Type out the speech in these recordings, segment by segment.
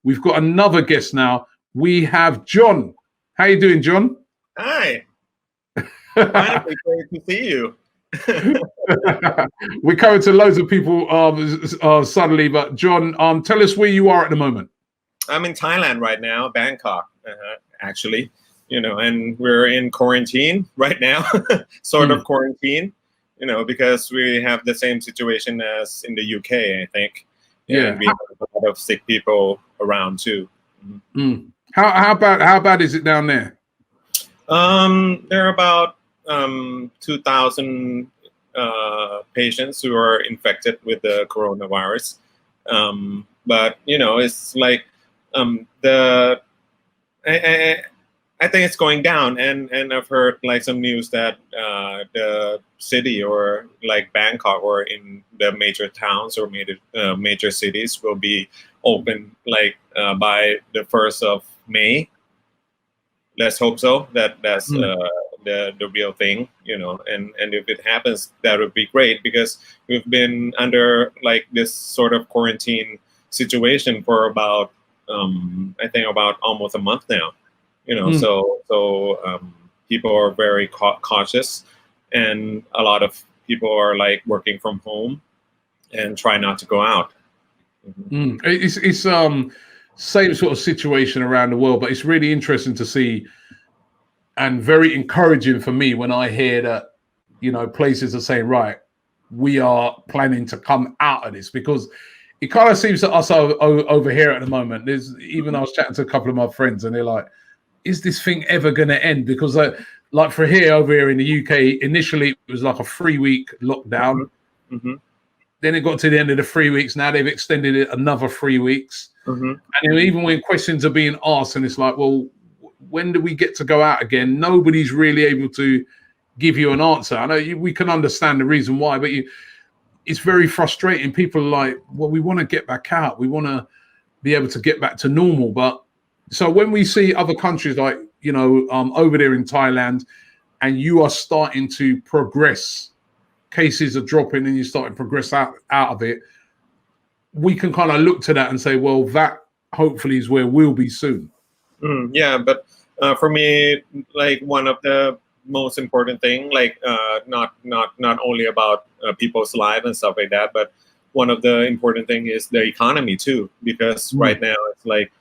We've got another guest now. We have John. How you doing, John? Hi. Finally, great to see you. We're coming to loads of people suddenly, but John, tell us where you are at the moment. I'm in Thailand right now, Bangkok, actually. And we're in quarantine right now, sort of quarantine. Because we have the same situation as in the UK, I think. Yeah, we have a lot of sick people around too. How bad is it down there? There are about 2,000 patients who are infected with the coronavirus. But it's like I think it's going down, and I've heard like some news that the city or like Bangkok or in the major towns or major cities will be open like by the 1st of May. Let's hope so. That's the real thing, and if it happens, that would be great, because we've been under like this sort of quarantine situation for about I think about almost a month now. So people are very cautious, and a lot of people are like working from home and try not to go out. It's same sort of situation around the world, but it's really interesting to see and very encouraging for me when I hear that places are saying, right, we are planning to come out of this, because it kind of seems to us over here at the moment. I was chatting to a couple of my friends, and they're like, is this thing ever going to end? Because like for over here in the UK, initially it was like a 3-week lockdown. Then it got to the end of the 3 weeks. Now they've extended it another 3 weeks. And even when questions are being asked, and it's like, well, when do we get to go out again? Nobody's really able to give you an answer. I know we can understand the reason why, but it's very frustrating. People are like, well, we want to get back out. We want to be able to get back to normal. But so when we see other countries like, over there in Thailand, and you are starting to progress, cases are dropping and you start to progress out of it, we can kind of look to that and say, well, that hopefully is where we'll be soon. Yeah, but for me, like one of the most important thing, like not only about people's lives and stuff like that, but one of the important thing is the economy too, because right now it's like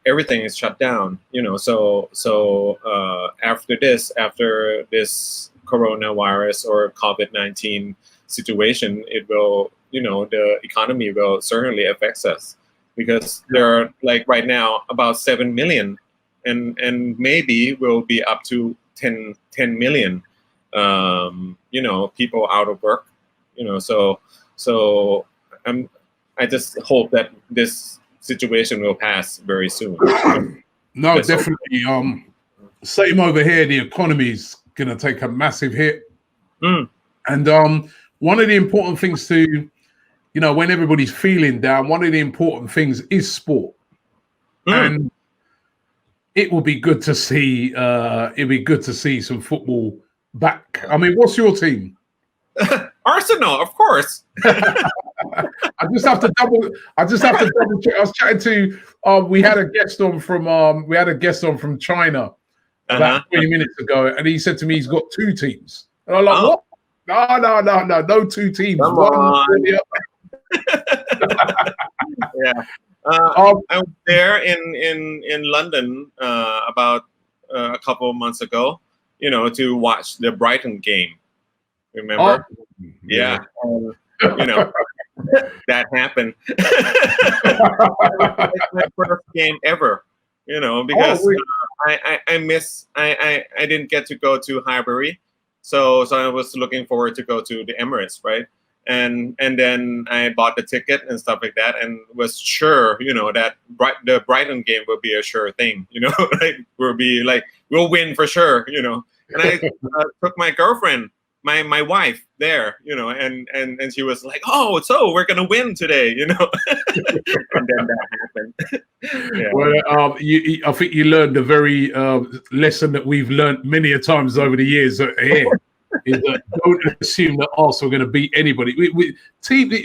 everything is shut down. So after this coronavirus or COVID-19 situation, it will, the economy will certainly affect us, because there are like right now about 7 million and maybe will be up to 10 million, people out of work, so I just hope that this situation will pass very soon. No, definitely. Same over here, the economy's going to take a massive hit. And one of the important things to, when everybody's feeling down, one of the important things is sport. And it will be good to see. It'll be good to see some football back. I mean, what's your team? Arsenal, of course. I just have to double check. I was chatting to. We had a guest on from China about 20 minutes ago, and he said to me he's got 2 teams. And I'm like, what? No 2 teams. Come one on. or the other. Yeah. I was there in London about a couple of months ago, to watch the Brighton game. Remember? Yeah. That happened. It's my first game ever, because I didn't get to go to Highbury, so I was looking forward to go to the Emirates, right? And then I bought the ticket and stuff like that, and was sure, that the Brighton game will be a sure thing, like we'll win for sure, And I took my girlfriend, my wife there, and she was like, oh, so we're gonna win today, And then that happened. Yeah. Well, I think you learned a very lesson that we've learned many a times over the years here. Is that don't assume that Arsenal are going to beat anybody.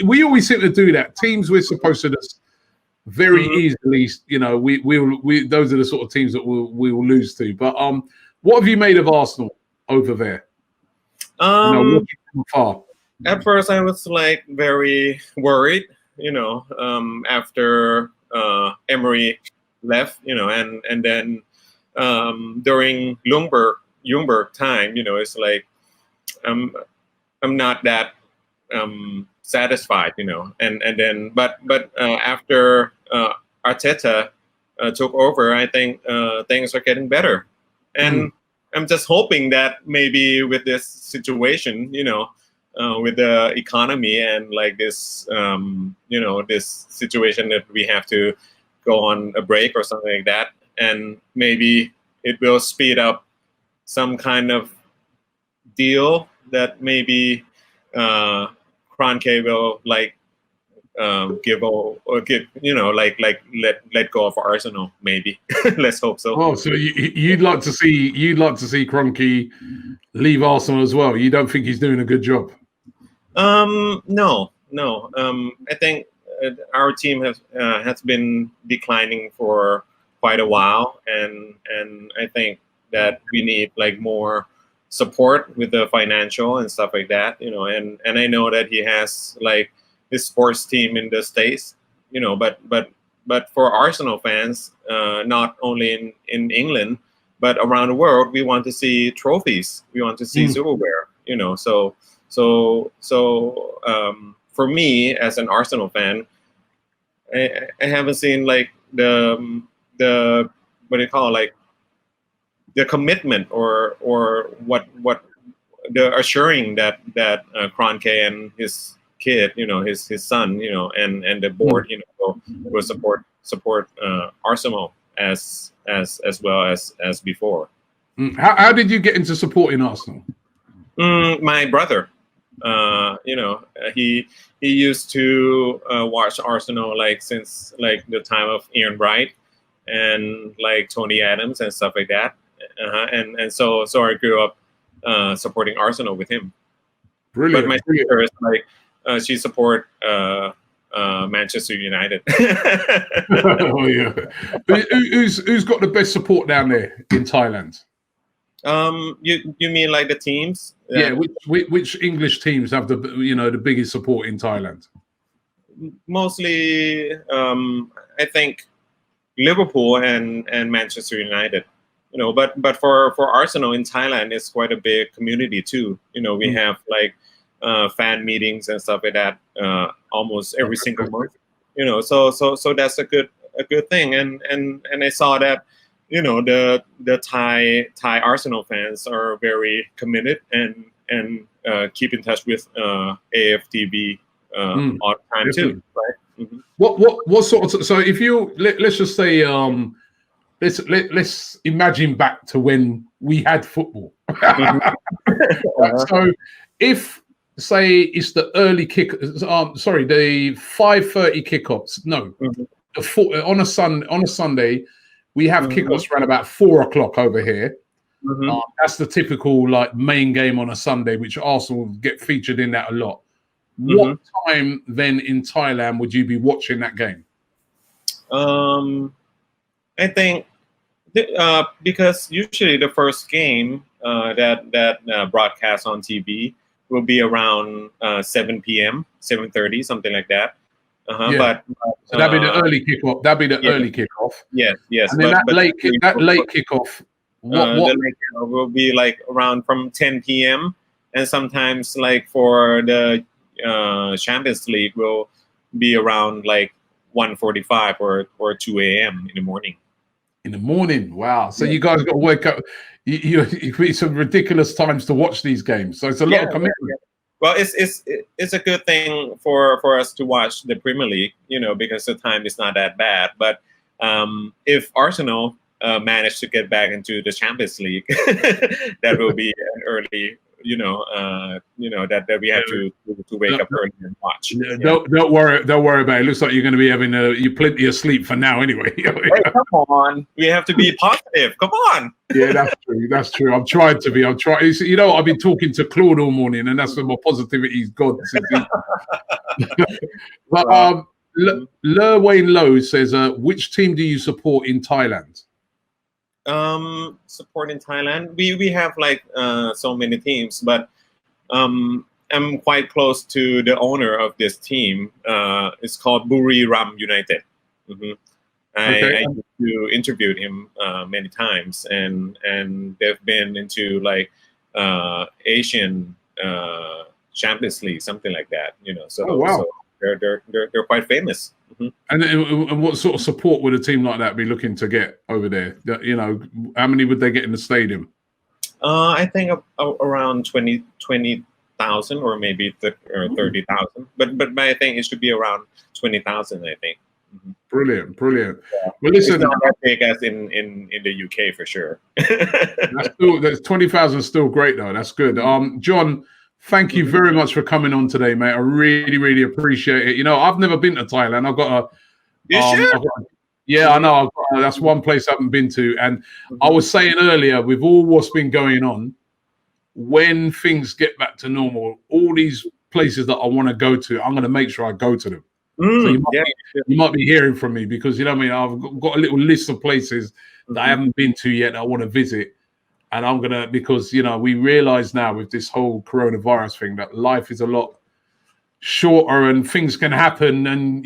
We always seem to do that. Teams we're supposed to just very easily, we those are the sort of teams that we will lose to. But what have you made of Arsenal over there? Looking from afar. At first, I was like very worried, after Emery left, and then during Ljungberg time, it's like I'm not that satisfied, and then but after Arteta took over, I think things are getting better, and I'm just hoping that maybe with this situation, with the economy and like this, this situation that we have to go on a break or something like that, and maybe it will speed up some kind of deal that maybe Kroenke will like give let go of Arsenal, maybe. Let's hope so. Oh, so you'd like to see Kroenke leave Arsenal as well? You don't think he's doing a good job? No. I think our team has been declining for quite a while, and I think that we need like more support with the financial and stuff like that, and I know that he has like his sports team in the States, but for Arsenal fans, not only in England but around the world, we want to see trophies, we want to see silverware, so for me as an Arsenal fan, I haven't seen like the what do you call it, like the commitment or what the assuring that Kroenke and his kid, his son, and the board, will support Arsenal as well as before. How did you get into supporting Arsenal? My brother, he used to watch Arsenal like since like the time of Ian Wright and like Tony Adams and stuff like that. And so I grew up supporting Arsenal with him. Brilliant. But my sister is like she support Manchester United. Oh yeah. Who's got the best support down there in Thailand? You mean like the teams? Yeah. Which English teams have the biggest support in Thailand? Mostly, I think Liverpool and Manchester United. But for Arsenal in Thailand, it's quite a big community too. We have like fan meetings and stuff like that almost every single month. So that's a good thing. And I saw that the Thai Arsenal fans are very committed and keep in touch with AFTV all the time too, right? Mm-hmm. What sort of, so if you let's just say let's imagine back to when we had football. So if say it's the early kick, the 5:30 kickoffs. No, on a Sunday we have kickoffs around about 4:00 over here. That's the typical like main game on a Sunday, which Arsenal get featured in that a lot. What time then in Thailand would you be watching that game? I think because usually the first game that broadcast on TV will be around 7 p.m., 7:30, something like that. But so that'd be the early kickoff. That'd be the early kickoff. Yes. And then that late kickoff. The late kickoff will be like around from 10 p.m. and sometimes like for the Champions League will be around like 1:45 or 2 a.m. in the morning. In the morning, wow! So you guys got to wake up. You some ridiculous times to watch these games. So it's a lot of commitment. Yeah. Well, it's a good thing for us to watch the Premier League, because the time is not that bad. But if Arsenal manage to get back into the Champions League, that will be an early. That we have to wake up early and watch. Don't worry about it. It looks like you're going to be having you plenty of sleep for now anyway. Hey, come on, we have to be positive. Come on. Yeah, that's true. I'm trying to be. I've been talking to Claude all morning, and that's where my positivity is gone. But Wayne Lowe says, which team do you support in Thailand? Support in Thailand. We have like so many teams, but I'm quite close to the owner of this team. It's called Buriram United. I used to interview him many times, and they've been into like Asian Champions League, something like that. So, so they're quite famous. And what sort of support would a team like that be looking to get over there? How many would they get in the stadium? I think around 20,000 or maybe 30,000. But I think it should be around 20,000. I think. Brilliant. Yeah. Well, listen, it's not that big as in the UK for sure. that's 20,000 still great though. That's good. John, thank you very much for coming on today, mate. I really appreciate it. I've never been to Thailand. I've got I know. That's one place I haven't been to. And I was saying earlier, with all what's been going on, when things get back to normal, all these places that I want to go to, I'm going to make sure I go to them. So you might be hearing from me because, I've got a little list of places that I haven't been to yet that I want to visit. And I'm going to, because, we realize now with this whole coronavirus thing that life is a lot shorter and things can happen. And,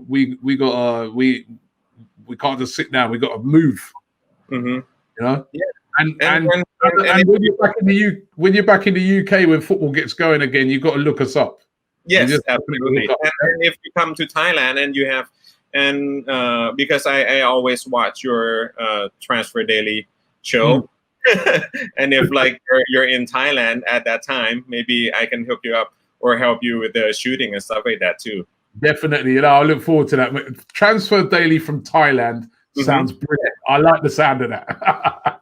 we can't just sit down. We got to move, And when you're back in the UK, when football gets going again, you've got to look us up. Yes, absolutely. And if you come to Thailand and you have, because I always watch your Transfer Daily show, and if like you're in Thailand at that time, maybe I can hook you up or help you with the shooting and stuff like that too. Definitely, I look forward to that. Transfer Daily from Thailand sounds brilliant. I like the sound of that.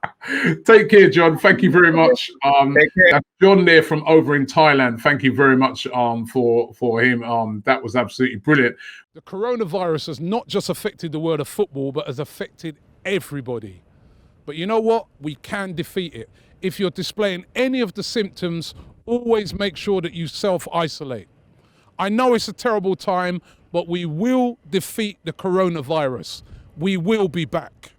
Take care, John. Thank you very much. That's John there from over in Thailand. Thank you very much for him. That was absolutely brilliant. The coronavirus has not just affected the world of football, but has affected everybody. But you know what? We can defeat it. If you're displaying any of the symptoms, always make sure that you self-isolate. I know it's a terrible time, but we will defeat the coronavirus. We will be back.